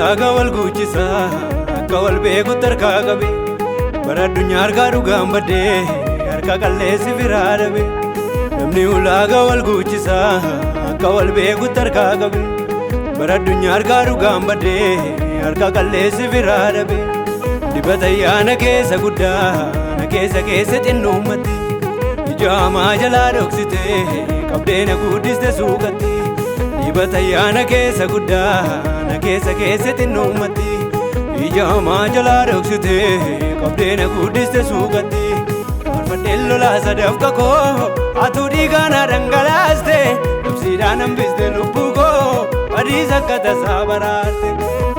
ulaagaa wal guuchisa akka wal beeku tarkaa qabe bara addunyaa harkaa dhugaan baddee harka qalleessi firaa dhabe namni ulaagaa wal guuchisa akka wal beeku tarkaa qabe bara addunyaa harkaa dhugaan baddee harka qalleessi firaa dhabe dibata ayyaana keessa guddaa na keessa xinnummatti ijaamaa jalaa dhoksite qabdeena guddiste suuqatti dibata ayyaana keessa guddaa na keessa xinnummatti ijaamaa jalaa dhoksite qabdeena guddiste suuqatti marfadheen lolaa sadafqa koo atuu dhiigaana dhangalaaste dhabsiidhaan hambiste lubbuu koo badiisa akka tasaa baraarte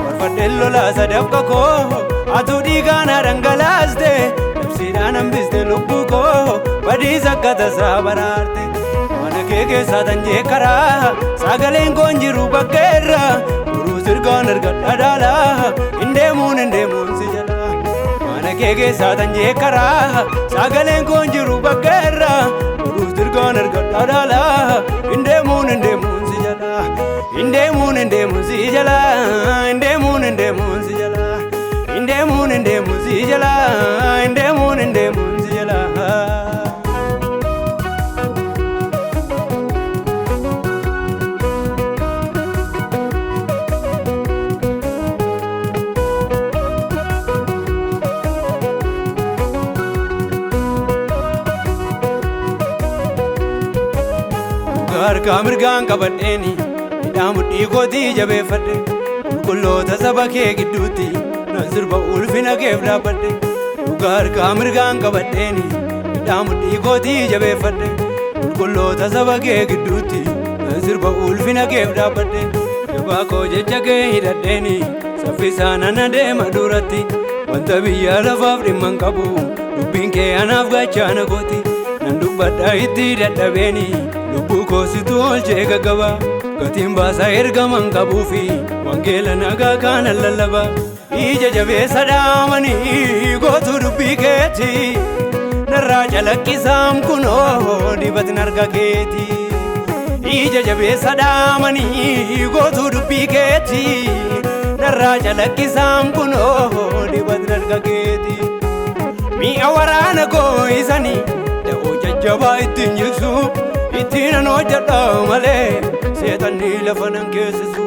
marfadheen lolaa sadafqa koo atuu dhiigaana dhangalaaste dhabsiidhaan hambiste lubbuu koo badiisa akka tasaa baraarte mana kee keessaa tan jeekaraa sagaleen koon jiru bakka irra uruu sirgaan argadha dhaalaa hindeemuun si jala mana kee keessaa tan jeekaraa sagaleen koon jiru bakka irra uruu sirgaan argadha dhaalaa hindeemuun si jala hindeemuun si jala hindeemuun si jala hindeemuun si jala hindeemuun si jala harka mirgaan qabadheeni hidhaa mudhii kootii jabeeffadhe qulqulloota saba kee gidduutti nan sirba ulfina keef dhaabbadhe dhugaa harka mirgaan qabadheeni hidhaa mudhii kootii jabeeffadhe qulqulloota saba kee gidduutti nan sirba ulfina keef dhaabbadhe jabaa koo jecha kee hidhadheeni saffisaan ana deema duratti wanta biyya lafaaf dhimman qabu dubbiin kee anaaf gachaana kooti nan dubbadha itti dadhabeeni lubbuu koositu oolchee gaggaba gatiin baasaa ergaman qabuufi wangeela nagaa kaana lallaba ija jabeessa dhaamanii gootuu dubbii keeti narraa calaqqisaam kunoo dibatin arga keeti ija jabeessa dhaamanii gootuu dubbii keeti narraa calaqqisaam kunoo dibatin arga keeti mi'a waraana goo'isanii da'oo jajjabaa ittiin jigsu ittiin an hojjedha malee seexanni lafa nan geessisu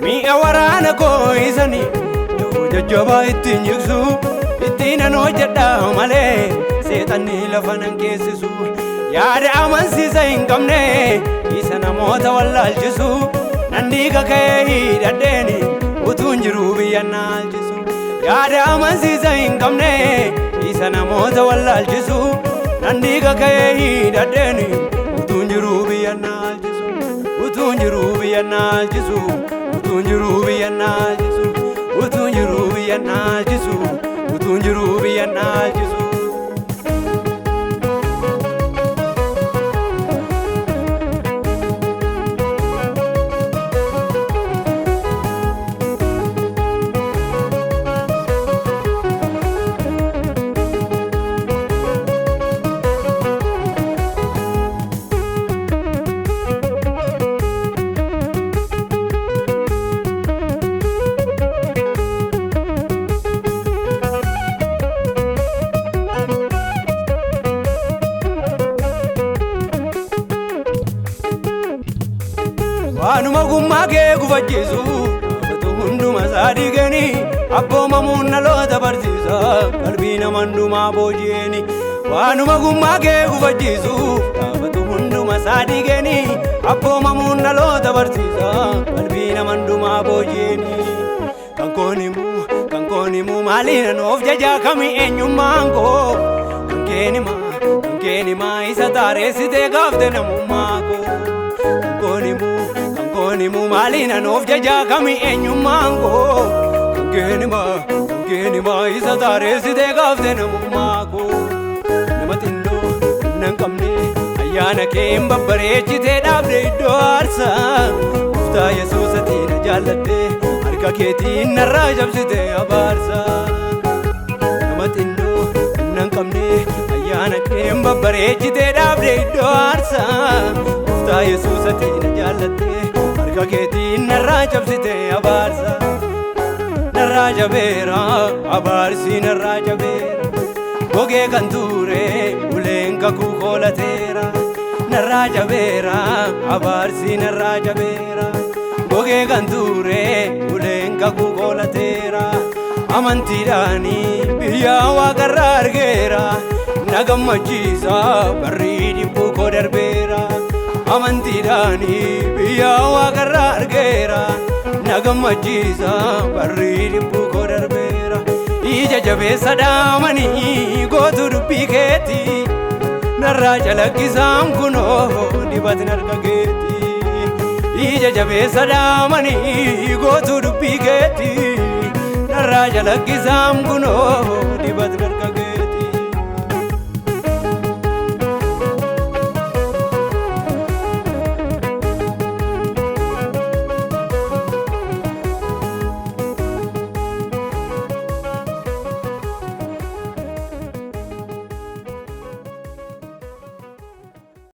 mi'a waraana goo'isanii da'oo jajjabaa ittiin jigsu ittiin an hojjedha malee seexanni lafa nan geessisu yaada amansiisa hin qabne isa namoota wallaalchisu nan dhiiga kee hidhadheeni utuun jiruu biyya naalchisu yaada amansiisa hin qabne isa namoota wallaalchisu nan dhiiga kee hidhadheeni utuun jiruu biyya naalchisu utuun jiruu biyya naalchisu utuun jiruu biyya naalchisu utuun jiruu biyya naalchisu utuun jiruu biyya naalchisu waanuma gummaa kee gufachiisu dhaabatu hunduma isaa diiganii abboomamuun dhaloota barsiisa qalbii nama hundumaa booji'eeni waanuma gummaa kee gufachiisu dhaabatu hunduma isaa diiganii abboomamuun dhaloota barsiisa qalbii nama hundumaa booji'eeni kan koon himuu maaliin of jajaa kami eenyummaan koo kan keen himaa isa taareessitee gaafte namummaa koo kan koon himuu maaliin of jajaa kami eenyummaan koo kan keen himaa isa taareessitee gaafte namummaa koo nama xinnoo humna hin qabne ayyaana kee hin babbareechitee dhaabde iddoo aarsaa gooftaa yesuusatti na jaallatte harka keetiin narraa cabsite abaarsa nama xinnoo humna hin qabne ayyaana kee hin babbareechitee dhaabde iddoo aarsaa gooftaa yesuusatti na jaallatte harka keetiin narraa cabsite abaarsa narraa jabeera abaarsi narraa jabeera gogee kan ture uleen kakuu koolateera narraa jabeera abaarsi narraa jabeera gogee kan ture uleen kakuu koolateera amantiidhaani biyya waaqarraa argeera na gammachiisa barri dhibbuu koo darbeera amantiidhaani biyya waaqarraa argeera na gammachiisa barri dhibbuu koo darbeera ija jabeessa dhaamanii gootu dubbii keeti narraa calaqqisaan kunoo dibatni harka keeti ija jabeessa dhaamanii gootu dubbii keeti narraa calaqqisaan kunoo dibatni harka